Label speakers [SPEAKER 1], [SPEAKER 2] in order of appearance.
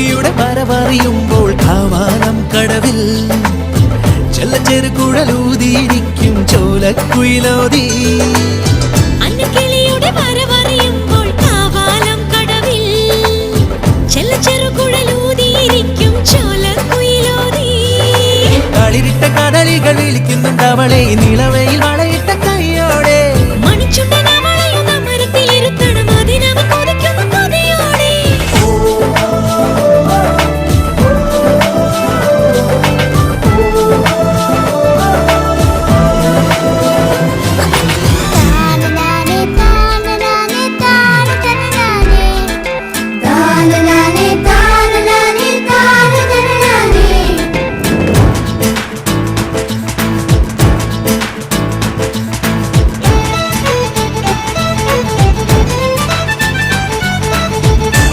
[SPEAKER 1] കിളിയുടെ വരവറിയുമ്പോൾ കാവാലം കടവിൽ ചെല്ലച്ചെറുകുഴലൂതിയിരിക്കും ചോലക്കുയിലോതി.
[SPEAKER 2] അന്നക്കിളിയുടെ വരവറിയുമ്പോൾ കാവാലം കടവിൽ ചെല്ലച്ചെറുകുഴലൂതിയിരിക്കും ചോലക്കുയിലോതി.
[SPEAKER 1] കളിരിട്ട കടലികൾ വിളിക്കുന്നുണ്ട് അവളെ നിലവയിൽ.